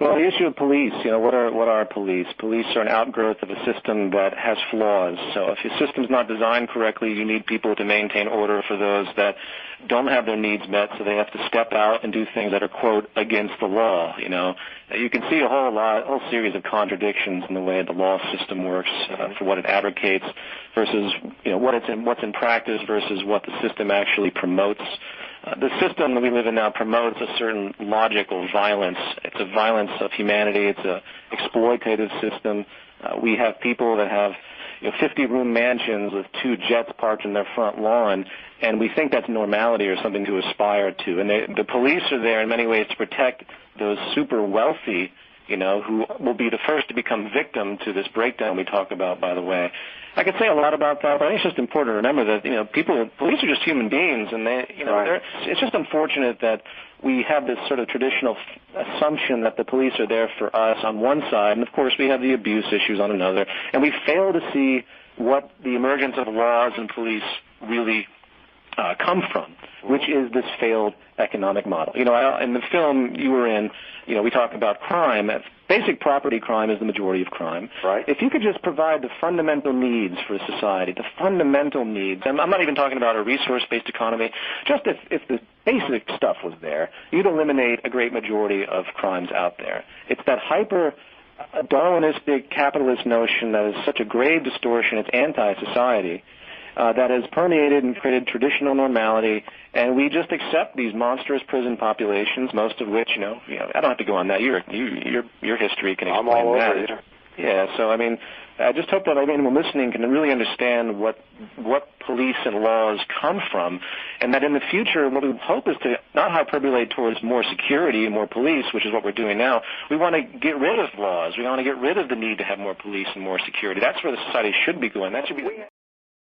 Well, the issue of police, what are police? Police are an outgrowth of a system that has flaws. So if your system's not designed correctly, you need people to maintain order for those that don't have their needs met, so they have to step out and do things that are, quote, against the law. You can see a whole series of contradictions in the way the law system works for what it advocates versus, what's in practice versus what the system actually promotes. The system that we live in now promotes a certain logical violence. It's a violence of humanity. It's an exploitative system. We have people that have 50-room mansions with 2 jets parked in their front lawn, and we think that's normality or something to aspire to. And the police are there in many ways to protect those super wealthy, who will be the first to become victim to this breakdown we talk about, by the way. I could say a lot about that, but I think it's just important to remember that, police are just human beings, and it's just unfortunate that we have this sort of traditional assumption that the police are there for us on one side, and of course we have the abuse issues on another, and we fail to see what the emergence of laws and police really come from, which is this failed economic model. In the film you were in, we talk about crime. Basic property crime is the majority of crime. Right. If you could just provide the fundamental needs for society, the fundamental needs, and I'm not even talking about a resource-based economy, just if the basic stuff was there, you'd eliminate a great majority of crimes out there. It's that Darwinistic capitalist notion that is such a grave distortion, it's anti-society, that has permeated and created traditional normality, and we just accept these monstrous prison populations, most of which, I don't have to go on that. Your history can explain I'm all that. Over it. Yeah, so I just hope that anyone listening can really understand what police and laws come from, and that in the future, what we hope is to not hyperbulate towards more security and more police, which is what we're doing now. We want to get rid of laws. We want to get rid of the need to have more police and more security. That's where the society should be going. That should be